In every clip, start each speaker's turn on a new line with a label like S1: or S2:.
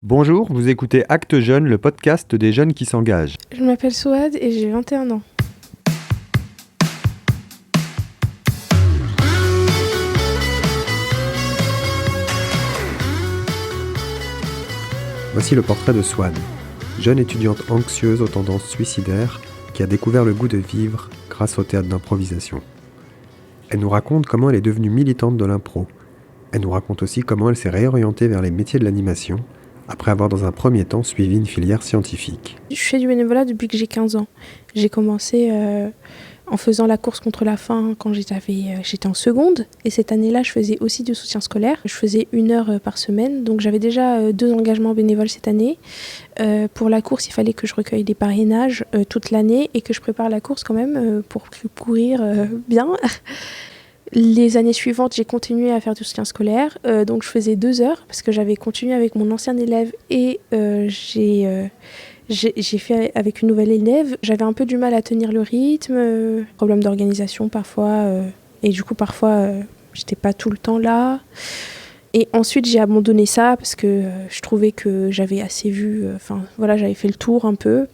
S1: Bonjour, vous écoutez Actes Jeunes, le podcast des jeunes qui s'engagent.
S2: Je m'appelle Souad et j'ai 21 ans.
S1: Voici le portrait de Swan, jeune étudiante anxieuse aux tendances suicidaires qui a découvert le goût de vivre grâce au théâtre d'improvisation. Elle nous raconte comment elle est devenue militante de l'impro. Elle nous raconte aussi comment elle s'est réorientée vers les métiers de l'animation après avoir dans un premier temps suivi une filière scientifique.
S2: Je fais du bénévolat depuis que j'ai 15 ans. J'ai commencé en faisant la course contre la faim quand j'étais en seconde. Et cette année-là, je faisais aussi du soutien scolaire. Je faisais 1 heure par semaine. Donc j'avais déjà 2 engagements bénévoles cette année. Pour la course, il fallait que je recueille des parrainages toute l'année et que je prépare la course quand même pour courir bien. Les années suivantes, j'ai continué à faire du soutien scolaire. Donc je faisais 2 heures parce que j'avais continué avec mon ancien élève et j'ai fait avec une nouvelle élève. J'avais un peu du mal à tenir le rythme, problème d'organisation parfois. Et du coup, parfois, j'étais pas tout le temps là. Et ensuite, j'ai abandonné ça parce que je trouvais que j'avais assez vu. J'avais fait le tour un peu.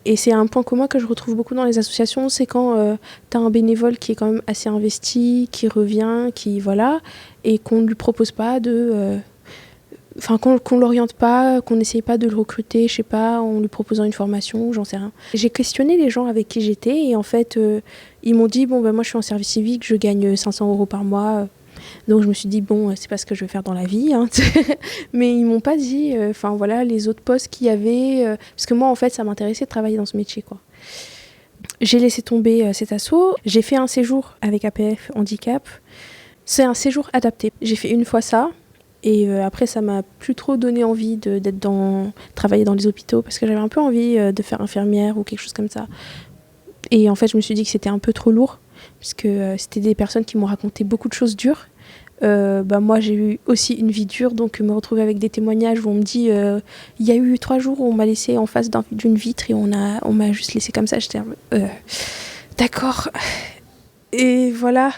S2: Et c'est un point commun que je retrouve beaucoup dans les associations, c'est quand tu as un bénévole qui est quand même assez investi, qui revient, et qu'on ne lui propose pas qu'on l'oriente pas, qu'on n'essaye pas de le recruter, je sais pas, en lui proposant une formation, j'en sais rien. J'ai questionné les gens avec qui j'étais et en fait, ils m'ont dit, moi je suis en service civique, je gagne 500 € par mois. Donc je me suis dit, c'est pas ce que je vais faire dans la vie. Hein. Mais ils m'ont pas dit, les autres postes qu'il y avait. Parce que moi, en fait, ça m'intéressait de travailler dans ce métier, quoi. J'ai laissé tomber cet assaut. J'ai fait un séjour avec APF Handicap. C'est un séjour adapté. J'ai fait une fois ça. Et après, ça m'a plus trop donné envie travailler dans les hôpitaux. Parce que j'avais un peu envie de faire infirmière ou quelque chose comme ça. Et en fait, je me suis dit que c'était un peu trop lourd. Parce que c'était des personnes qui m'ont raconté beaucoup de choses dures. Moi j'ai eu aussi une vie dure, donc me retrouver avec des témoignages où on me dit il y a eu 3 jours où on m'a laissé en face d'une vitre et on m'a juste laissé comme ça. J'étais d'accord. Et voilà.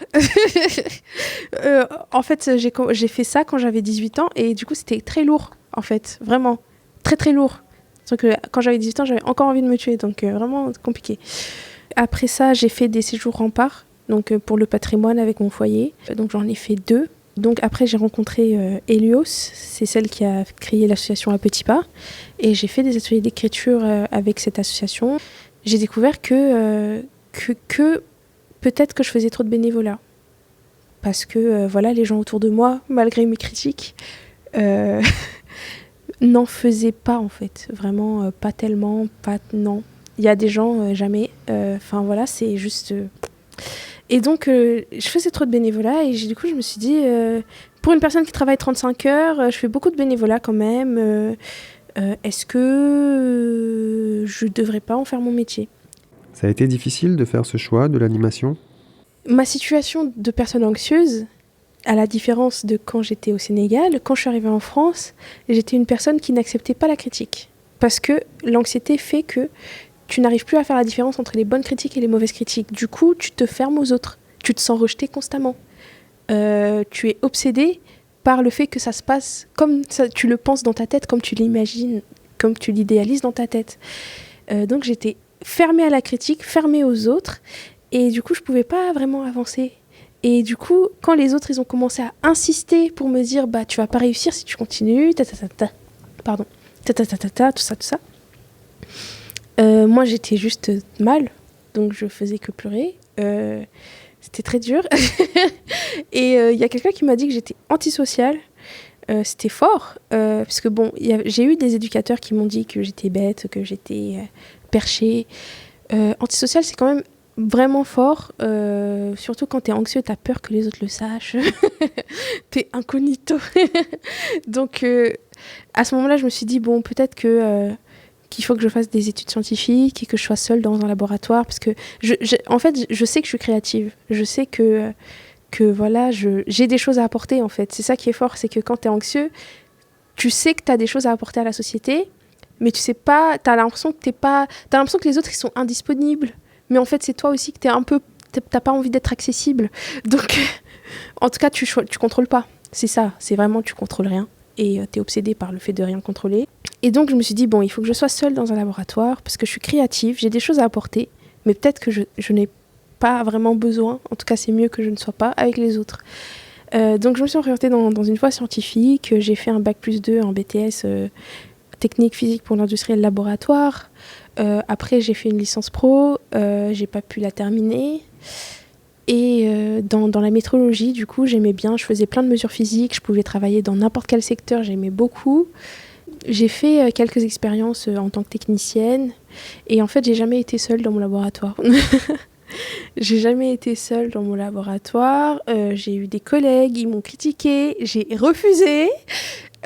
S2: En fait j'ai fait ça quand j'avais 18 ans et du coup c'était très lourd en fait, vraiment très très lourd. Donc quand j'avais 18 ans j'avais encore envie de me tuer, donc vraiment compliqué. Après ça j'ai fait des séjours remparts. Donc pour le patrimoine avec mon foyer. Donc j'en ai fait 2. Donc après j'ai rencontré Helios, c'est celle qui a créé l'association à Petits Pas. Et j'ai fait des ateliers d'écriture avec cette association. J'ai découvert que peut-être que je faisais trop de bénévolat. Parce que les gens autour de moi, malgré mes critiques, n'en faisaient pas en fait. Vraiment pas tellement, non. Il y a des gens, jamais. C'est juste... Et donc, je faisais trop de bénévolat et du coup, je me suis dit, pour une personne qui travaille 35 heures, je fais beaucoup de bénévolat quand même. Est-ce que je devrais pas en faire mon métier ?
S1: Ça a été difficile de faire ce choix de l'animation ?
S2: Ma situation de personne anxieuse, à la différence de quand j'étais au Sénégal, quand je suis arrivée en France, j'étais une personne qui n'acceptait pas la critique. Parce que l'anxiété fait que tu n'arrives plus à faire la différence entre les bonnes critiques et les mauvaises critiques. Du coup, tu te fermes aux autres. Tu te sens rejeté constamment. Tu es obsédé par le fait que ça se passe comme ça, tu le penses dans ta tête, comme tu l'imagines, comme tu l'idéalises dans ta tête. Donc j'étais fermée à la critique, fermée aux autres. Et du coup, je ne pouvais pas vraiment avancer. Et du coup, quand les autres ils ont commencé à insister pour me dire « tu ne vas pas réussir si tu continues, tout ça. Moi, j'étais juste mal, donc je faisais que pleurer. C'était très dur. Et il y a quelqu'un qui m'a dit que j'étais antisociale. C'était fort, parce que j'ai eu des éducateurs qui m'ont dit que j'étais bête, que j'étais perchée. Antisociale, c'est quand même vraiment fort, surtout quand t'es anxieux, t'as peur que les autres le sachent. T'es incognito. Donc, à ce moment-là, je me suis dit, peut-être qu'il faut que je fasse des études scientifiques et que je sois seule dans un laboratoire, parce que en fait, je sais que je suis créative. Je sais que j'ai des choses à apporter, en fait. C'est ça qui est fort, c'est que quand t'es anxieux, tu sais que t'as des choses à apporter à la société, mais tu sais pas, t'as l'impression que les autres, ils sont indisponibles. Mais en fait, c'est toi aussi que t'as pas envie d'être accessible. Donc, en tout cas, tu contrôles pas. C'est ça, c'est vraiment, tu contrôles rien. et tu es obsédé par le fait de rien contrôler. Et donc je me suis dit, bon, il faut que je sois seule dans un laboratoire parce que je suis créative, j'ai des choses à apporter, mais peut-être que je n'ai pas vraiment besoin, en tout cas c'est mieux que je ne sois pas avec les autres. Donc je me suis orientée dans une voie scientifique, j'ai fait un bac+2 en BTS technique physique pour l'industriel laboratoire. Après j'ai fait une licence pro, j'ai pas pu la terminer. Et dans la métrologie, du coup, j'aimais bien, je faisais plein de mesures physiques, je pouvais travailler dans n'importe quel secteur, j'aimais beaucoup. J'ai fait quelques expériences en tant que technicienne et en fait, j'ai jamais été seule dans mon laboratoire. J'ai jamais été seule dans mon laboratoire, j'ai eu des collègues, ils m'ont critiquée, j'ai refusé et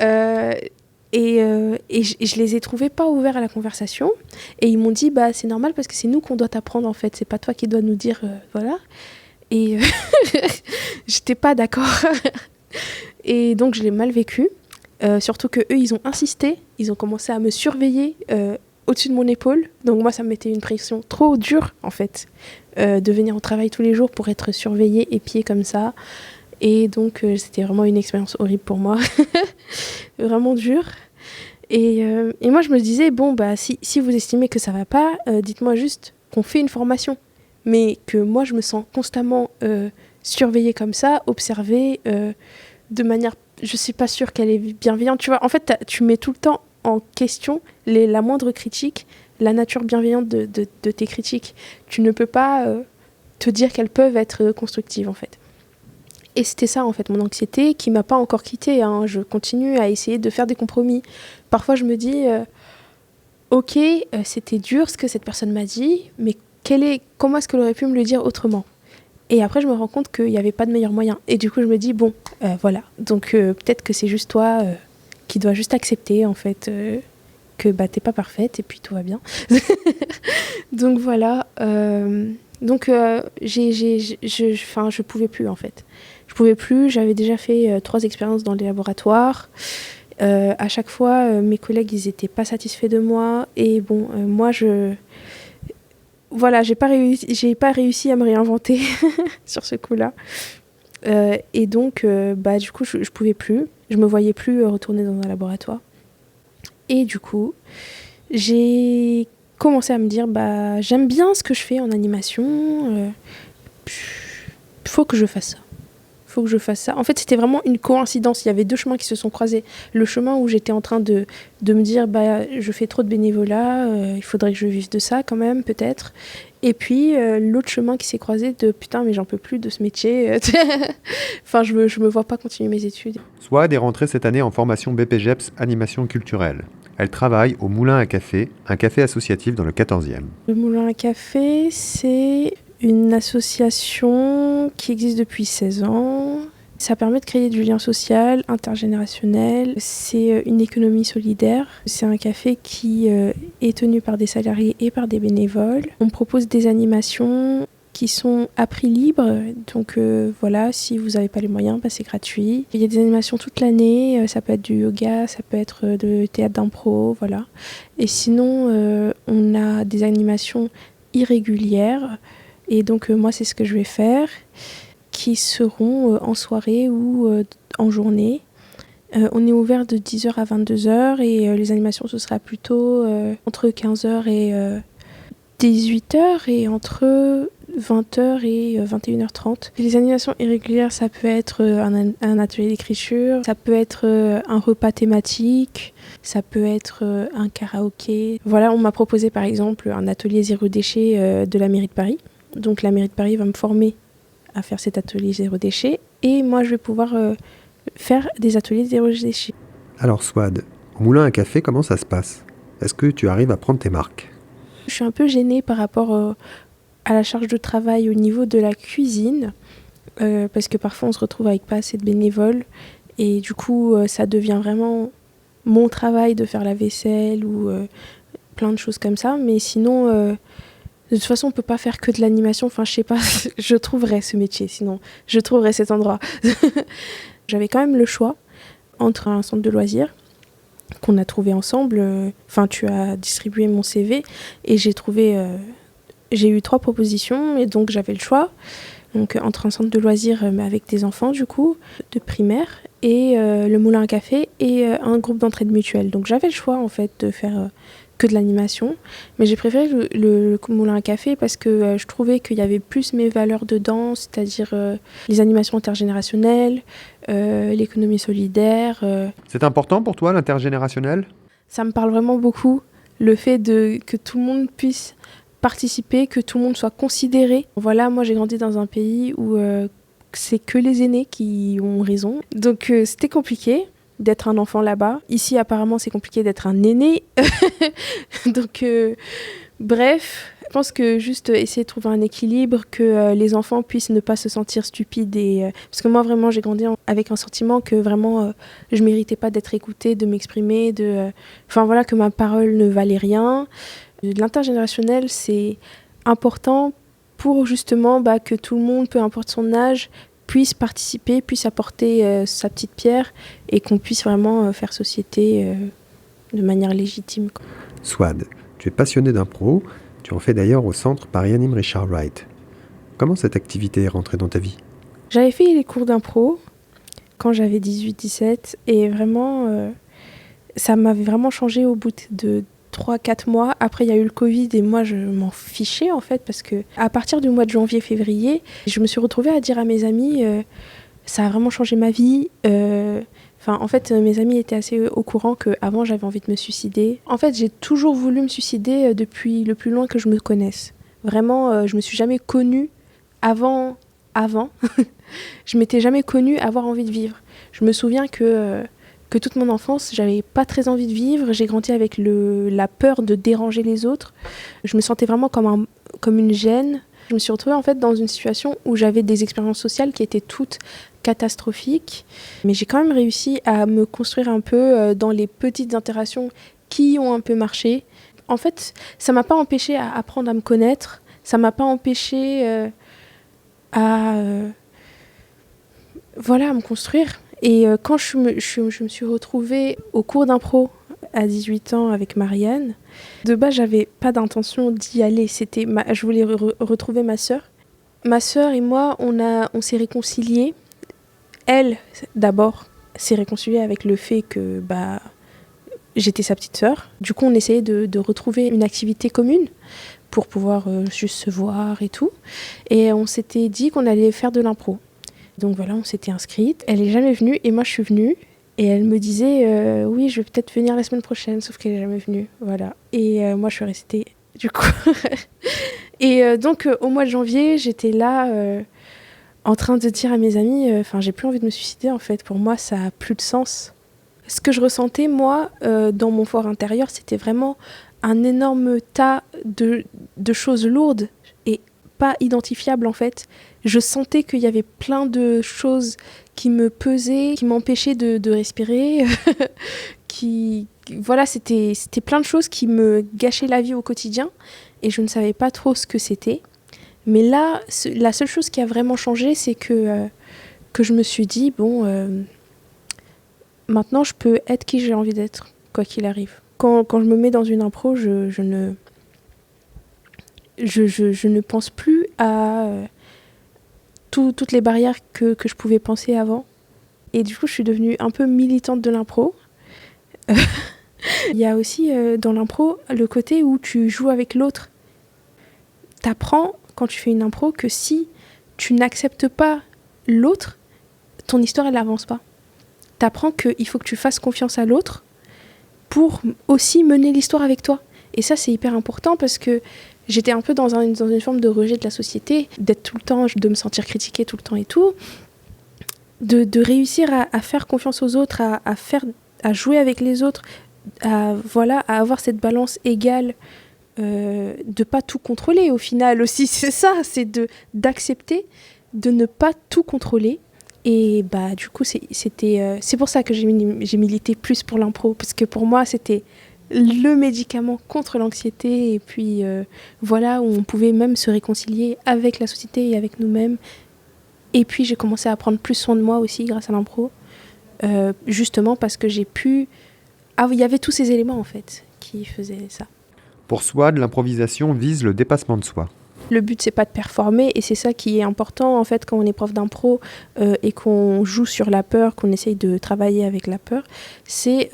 S2: je les ai trouvés pas ouverts à la conversation et ils m'ont dit bah c'est normal parce que c'est nous qu'on doit t'apprendre en fait, c'est pas toi qui dois nous dire voilà. Et j'étais pas d'accord. Et donc je l'ai mal vécu. Surtout que eux, ils ont insisté. Ils ont commencé à me surveiller au-dessus de mon épaule. Donc moi, ça me mettait une pression trop dure, en fait, de venir au travail tous les jours pour être surveillée, épiée comme ça. Et donc c'était vraiment une expérience horrible pour moi. Vraiment dure. Et moi, je me disais, bon, bah, si vous estimez que ça va pas, dites-moi juste qu'on fait une formation. Mais que moi, je me sens constamment surveillée comme ça, observée de manière, je suis pas sûre qu'elle est bienveillante. Tu vois, en fait, tu mets tout le temps en question la moindre critique, la nature bienveillante de tes critiques. Tu ne peux pas te dire qu'elles peuvent être constructives, en fait. Et c'était ça, en fait, mon anxiété qui m'a pas encore quittée. Hein. Je continue à essayer de faire des compromis. Parfois, je me dis, ok, c'était dur ce que cette personne m'a dit, mais comment est-ce qu'elle aurait pu me le dire autrement ? Et après, je me rends compte qu'il n'y avait pas de meilleur moyen. Et du coup, je me dis, bon, voilà. Donc, peut-être que c'est juste toi qui dois juste accepter, en fait, que bah, t'es pas parfaite et puis tout va bien. Donc, voilà. Je pouvais plus, en fait. Je pouvais plus. J'avais déjà fait 3 expériences dans les laboratoires. À chaque fois, mes collègues, ils n'étaient pas satisfaits de moi. Et bon, moi, voilà, j'ai pas réussi à me réinventer sur ce coup-là. Et donc, du coup, je pouvais plus. Je me voyais plus retourner dans un laboratoire. Et du coup, j'ai commencé à me dire, j'aime bien ce que je fais en animation. Faut que je fasse ça. Faut que je fasse ça. En fait, c'était vraiment une coïncidence. Il y avait 2 chemins qui se sont croisés. Le chemin où j'étais en train de me dire, je fais trop de bénévolat, il faudrait que je vive de ça quand même, peut-être. Et puis, l'autre chemin qui s'est croisé de, putain, mais j'en peux plus de ce métier. Enfin, je me vois pas continuer mes études.
S1: Swad est rentrée cette année en formation BPGEPS Animation Culturelle. Elle travaille au Moulin à Café, un café associatif dans le 14e.
S2: Le Moulin à Café, c'est une association qui existe depuis 16 ans. Ça permet de créer du lien social, intergénérationnel. C'est une économie solidaire. C'est un café qui est tenu par des salariés et par des bénévoles. On propose des animations qui sont à prix libre. Donc voilà, si vous n'avez pas les moyens, c'est gratuit. Il y a des animations toute l'année. Ça peut être du yoga, ça peut être de théâtre d'impro, voilà. Et sinon, on a des animations irrégulières. Et donc moi, c'est ce que je vais faire, qui seront en soirée ou en journée. On est ouvert de 10h à 22h et les animations, ce sera plutôt entre 15h et 18h et entre 20h et 21h30. Les animations irrégulières, ça peut être un atelier d'écriture, ça peut être un repas thématique, ça peut être un karaoké. Voilà, on m'a proposé par exemple un atelier zéro déchet de la mairie de Paris. Donc la mairie de Paris va me former à faire cet atelier zéro déchet et moi je vais pouvoir faire des ateliers zéro déchet.
S1: Alors Swad, au Moulin à Café, comment ça se passe ? Est-ce que tu arrives à prendre tes marques ?
S2: Je suis un peu gênée par rapport à la charge de travail au niveau de la cuisine parce que parfois on se retrouve avec pas assez de bénévoles et du coup ça devient vraiment mon travail de faire la vaisselle ou plein de choses comme ça, mais sinon de toute façon, on peut pas faire que de l'animation. Enfin, je sais pas, je trouverais ce métier, sinon je trouverais cet endroit. J'avais quand même le choix entre un centre de loisirs qu'on a trouvé ensemble. Enfin, tu as distribué mon CV et j'ai eu 3 propositions et donc j'avais le choix. Donc entre un centre de loisirs mais avec des enfants du coup, de primaire et le moulin à café et un groupe d'entraide mutuelle. Donc j'avais le choix en fait de faire que de l'animation, mais j'ai préféré le moulin à café parce que je trouvais qu'il y avait plus mes valeurs dedans, c'est-à-dire les animations intergénérationnelles, l'économie solidaire.
S1: C'est important pour toi, l'intergénérationnel ?
S2: Ça me parle vraiment beaucoup, le fait que tout le monde puisse participer, que tout le monde soit considéré. Voilà, moi j'ai grandi dans un pays où c'est que les aînés qui ont raison. Donc c'était compliqué d'être un enfant là-bas. Ici, apparemment, c'est compliqué d'être un aîné. Donc, bref, je pense que juste essayer de trouver un équilibre, que les enfants puissent ne pas se sentir stupides. Parce que moi, vraiment, j'ai grandi avec un sentiment que vraiment, je méritais pas d'être écoutée, de m'exprimer, enfin voilà, que ma parole ne valait rien. L'intergénérationnel, c'est important pour justement que tout le monde, peu importe son âge, puisse participer, puisse apporter sa petite pierre et qu'on puisse vraiment faire société de manière légitime.
S1: Swad, tu es passionné d'impro, tu en fais d'ailleurs au centre Paris-Anime Richard Wright. Comment cette activité est rentrée dans ta vie ?
S2: J'avais fait les cours d'impro quand j'avais 18-17 et vraiment, ça m'avait vraiment changé au bout de 3-4 mois. Après, il y a eu le Covid et moi, je m'en fichais en fait parce que à partir du mois de janvier-février, je me suis retrouvée à dire à mes amis ça a vraiment changé ma vie. En fait, mes amis étaient assez au courant qu'avant, j'avais envie de me suicider. En fait, j'ai toujours voulu me suicider depuis le plus loin que je me connaisse. Vraiment, je me suis jamais connue avant. Je m'étais jamais connue avoir envie de vivre. Je me souviens que toute mon enfance, j'avais pas très envie de vivre. J'ai grandi avec la peur de déranger les autres. Je me sentais vraiment comme une gêne. Je me suis retrouvée en fait dans une situation où j'avais des expériences sociales qui étaient toutes catastrophiques. Mais j'ai quand même réussi à me construire un peu dans les petites interactions qui ont un peu marché. En fait, ça m'a pas empêché à apprendre à me connaître. Ça m'a pas empêché à me construire. Et quand je me suis retrouvée au cours d'impro à 18 ans avec Marianne, de base, j'avais pas d'intention d'y aller. Je voulais retrouver ma sœur. Ma sœur et moi, on s'est réconciliés. Elle, d'abord, s'est réconciliée avec le fait que j'étais sa petite sœur. Du coup, on essayait de retrouver une activité commune pour pouvoir juste se voir et tout. Et on s'était dit qu'on allait faire de l'impro. Donc voilà, on s'était inscrite. Elle n'est jamais venue et moi je suis venue. Et elle me disait oui, je vais peut-être venir la semaine prochaine, sauf qu'elle n'est jamais venue. Voilà. Et moi je suis restée du coup. Et donc au mois de janvier, j'étais là en train de dire à mes amis j'ai plus envie de me suicider en fait. Pour moi, ça a plus de sens. Ce que je ressentais moi dans mon fort intérieur, c'était vraiment un énorme tas de choses lourdes et pas identifiables en fait. Je sentais qu'il y avait plein de choses qui me pesaient, qui m'empêchaient de respirer. C'était plein de choses qui me gâchaient la vie au quotidien et je ne savais pas trop ce que c'était. Mais là, la seule chose qui a vraiment changé, c'est que je me suis dit, maintenant je peux être qui j'ai envie d'être, quoi qu'il arrive. Quand je me mets dans une impro, je ne pense plus à toutes les barrières que je pouvais penser avant. Et du coup, je suis devenue un peu militante de l'impro. Il y a aussi dans l'impro le côté où tu joues avec l'autre. T'apprends quand tu fais une impro que si tu n'acceptes pas l'autre, ton histoire elle n'avance pas. T'apprends qu'il faut que tu fasses confiance à l'autre pour aussi mener l'histoire avec toi. Et ça, c'est hyper important parce que j'étais un peu dans une forme de rejet de la société, d'être tout le temps, de me sentir critiquée tout le temps et tout. De réussir à faire confiance aux autres, à jouer avec les autres, à avoir cette balance égale, de pas tout contrôler au final aussi. C'est ça, c'est d'accepter de ne pas tout contrôler. Et du coup, c'est pour ça que j'ai milité plus pour l'impro, parce que pour moi, c'était le médicament contre l'anxiété et puis où on pouvait même se réconcilier avec la société et avec nous-mêmes. Et puis j'ai commencé à prendre plus soin de moi aussi grâce à l'impro, justement parce que j'ai pu... il y avait tous ces éléments en fait qui faisaient ça.
S1: Pour Swad, l'improvisation vise le dépassement de soi.
S2: Le but, c'est pas de performer, et c'est ça qui est important en fait quand on est prof d'impro et qu'on joue sur la peur, qu'on essaye de travailler avec la peur, c'est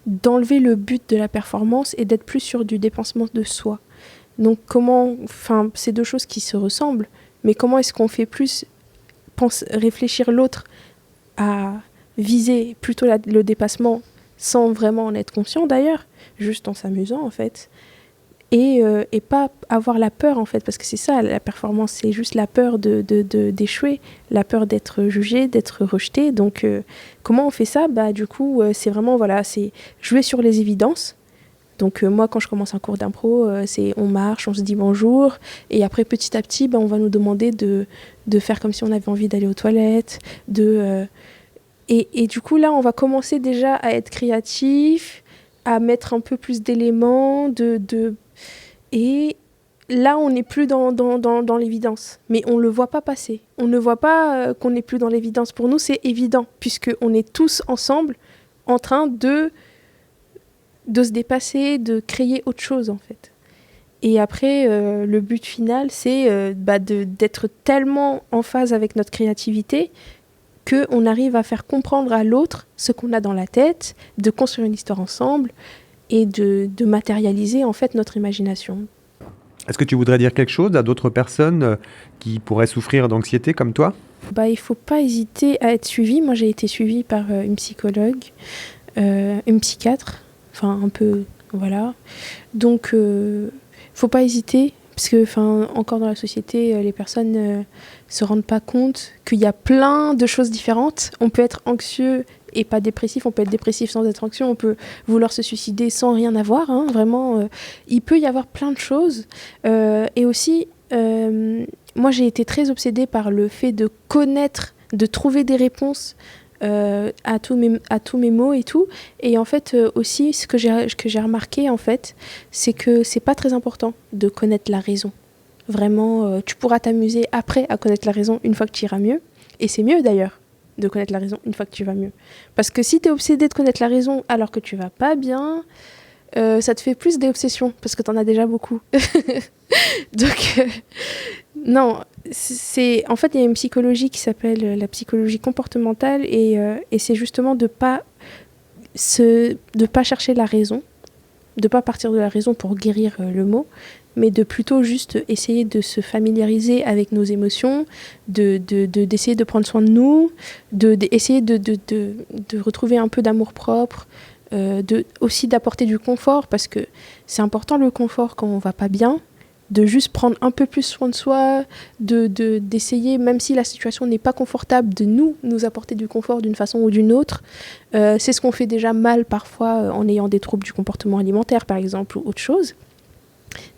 S2: d'enlever le but de la performance et d'être plus sur du dépensement de soi. Donc c'est deux choses qui se ressemblent, mais comment est-ce qu'on fait plus réfléchir l'autre à viser plutôt le dépassement sans vraiment en être conscient d'ailleurs, juste en s'amusant en fait. Et pas avoir la peur en fait, parce que c'est ça, la performance, c'est juste la peur d'échouer, la peur d'être jugé, d'être rejeté. Donc comment on fait ça ? Du coup, c'est vraiment, c'est jouer sur les évidences. Donc moi, quand je commence un cours d'impro, c'est on marche, on se dit bonjour, et après petit à petit, on va nous demander de faire comme si on avait envie d'aller aux toilettes, et du coup là, on va commencer déjà à être créatif, à mettre un peu plus d'éléments, et là, on n'est plus dans l'évidence. Mais on ne le voit pas passer. On ne voit pas qu'on n'est plus dans l'évidence. Pour nous, c'est évident, puisqu'on est tous ensemble en train de se dépasser, de créer autre chose, en fait. Et après, le but final, c'est d'être tellement en phase avec notre créativité qu'on arrive à faire comprendre à l'autre ce qu'on a dans la tête, de construire une histoire ensemble, et de matérialiser en fait notre imagination.
S1: Est-ce que tu voudrais dire quelque chose à d'autres personnes qui pourraient souffrir d'anxiété comme toi ?
S2: Il ne faut pas hésiter à être suivi. Moi, j'ai été suivie par une psychologue, une psychiatre, un peu, voilà. Donc, il ne faut pas hésiter, parce que, encore dans la société, les personnes ne se rendent pas compte qu'il y a plein de choses différentes. On peut être anxieux et pas dépressif, on peut être dépressif sans être anxieux, on peut vouloir se suicider sans rien avoir, vraiment, il peut y avoir plein de choses. Et aussi, moi j'ai été très obsédée par le fait de connaître, de trouver des réponses à tous mes mots et tout. Et en fait, aussi, ce que j'ai remarqué, en fait, c'est que c'est pas très important de connaître la raison. Vraiment, tu pourras t'amuser après à connaître la raison une fois que tu iras mieux. Et c'est mieux d'ailleurs de connaître la raison une fois que tu vas mieux. Parce que si tu es obsédé de connaître la raison alors que tu vas pas bien, ça te fait plus d'obsessions, parce que tu en as déjà beaucoup. Donc, non, en fait, il y a une psychologie qui s'appelle la psychologie comportementale, et c'est justement de pas chercher la raison, de pas partir de la raison pour guérir le mot, mais de plutôt juste essayer de se familiariser avec nos émotions, d'essayer de prendre soin de nous, d'essayer de retrouver un peu d'amour-propre, aussi d'apporter du confort, parce que c'est important le confort quand on va pas bien, de juste prendre un peu plus soin de soi, d'essayer, même si la situation n'est pas confortable, de nous apporter du confort d'une façon ou d'une autre. C'est ce qu'on fait déjà mal parfois en ayant des troubles du comportement alimentaire, par exemple, ou autre chose.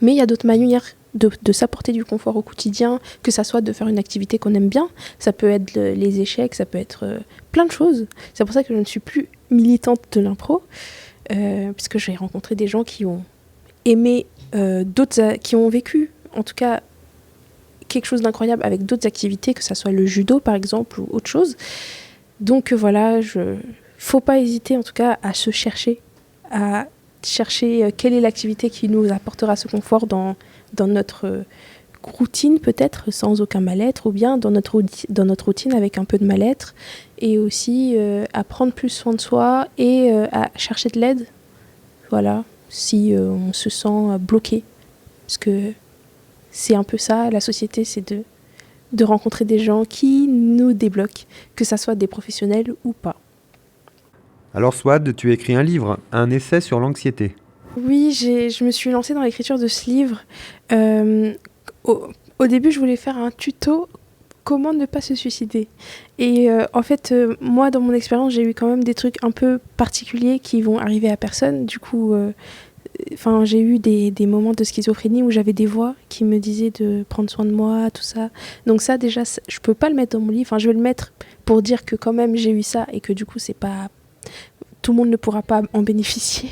S2: Mais il y a d'autres manières de s'apporter du confort au quotidien, que ça soit de faire une activité qu'on aime bien, ça peut être les échecs, ça peut être plein de choses. C'est pour ça que je ne suis plus militante de l'impro, puisque j'ai rencontré des gens qui ont aimé, qui ont vécu, en tout cas, quelque chose d'incroyable avec d'autres activités, que ça soit le judo par exemple ou autre chose. Donc voilà, faut pas hésiter en tout cas à se chercher, à chercher quelle est l'activité qui nous apportera ce confort dans notre routine peut-être sans aucun mal-être, ou bien dans notre routine avec un peu de mal-être, et aussi à prendre plus soin de soi et à chercher de l'aide, voilà, si on se sent bloqué, parce que c'est un peu ça, la société, c'est de rencontrer des gens qui nous débloquent, que ça soit des professionnels ou pas.
S1: Alors Swad, tu écris un livre, un essai sur l'anxiété.
S2: Oui, je me suis lancée dans l'écriture de ce livre. Au début, je voulais faire un tuto comment ne pas se suicider. Et en fait, moi, dans mon expérience, j'ai eu quand même des trucs un peu particuliers qui vont arriver à personne. Du coup, j'ai eu des moments de schizophrénie où j'avais des voix qui me disaient de prendre soin de moi, tout ça. Donc ça, déjà, je peux pas le mettre dans mon livre. Je vais le mettre pour dire que quand même, j'ai eu ça et que du coup, c'est pas... Tout le monde ne pourra pas en bénéficier.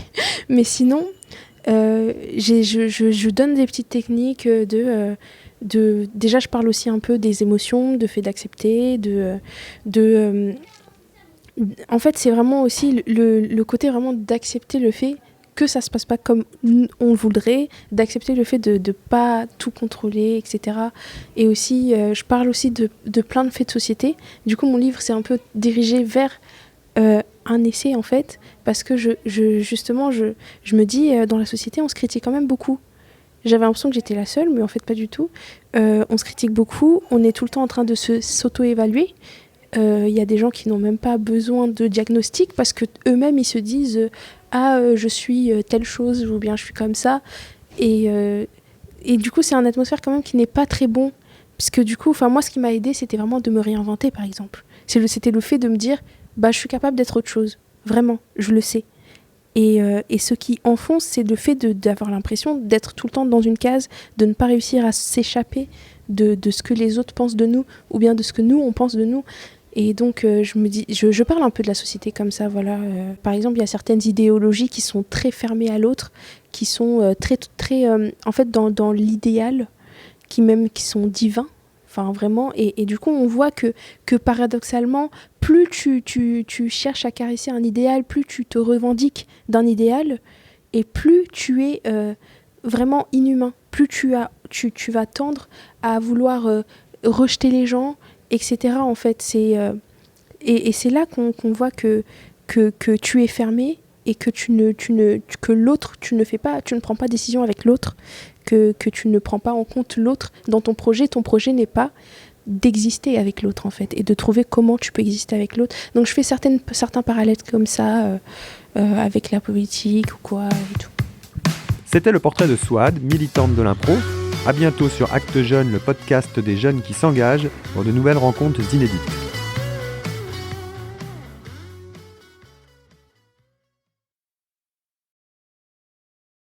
S2: Mais sinon, je donne des petites techniques déjà, je parle aussi un peu des émotions, de fait d'accepter, en fait, c'est vraiment aussi le côté vraiment d'accepter le fait que ça se passe pas comme on voudrait, d'accepter le fait de pas tout contrôler, etc. Et aussi, je parle aussi de plein de faits de société. Du coup, mon livre c'est un peu dirigé vers un essai en fait, parce que justement, je me dis, dans la société, on se critique quand même beaucoup. J'avais l'impression que j'étais la seule, mais en fait pas du tout. On se critique beaucoup, on est tout le temps en train de s'auto-évaluer. Y a des gens qui n'ont même pas besoin de diagnostic parce que eux-mêmes ils se disent je suis telle chose ou bien je suis comme ça, et du coup c'est une atmosphère quand même qui n'est pas très bon, puisque du coup moi ce qui m'a aidé c'était vraiment de me réinventer. Par exemple, c'était le fait de me dire je suis capable d'être autre chose, vraiment, je le sais. Et ce qui enfonce, c'est le fait d'avoir l'impression d'être tout le temps dans une case, de ne pas réussir à s'échapper de ce que les autres pensent de nous, ou bien de ce que nous on pense de nous. Et donc je me dis, je parle un peu de la société comme ça, voilà. Par exemple, il y a certaines idéologies qui sont très fermées à l'autre, qui sont très en fait dans l'idéal, qui sont divins. Enfin, vraiment, et du coup, on voit que paradoxalement, plus tu cherches à caresser un idéal, plus tu te revendiques d'un idéal, et plus tu es vraiment inhumain, plus tu vas tendre à vouloir rejeter les gens, etc. En fait, et c'est là qu'on voit que tu es fermé, et que que l'autre, tu ne prends pas décision avec l'autre, que tu ne prends pas en compte l'autre dans ton projet. Ton projet n'est pas d'exister avec l'autre en fait, et de trouver comment tu peux exister avec l'autre. Donc je fais certains parallèles comme ça avec la politique ou quoi et tout.
S1: C'était le portrait de Souad, militante de l'impro. À bientôt sur Actes Jeunes, le podcast des jeunes qui s'engagent pour de nouvelles rencontres inédites.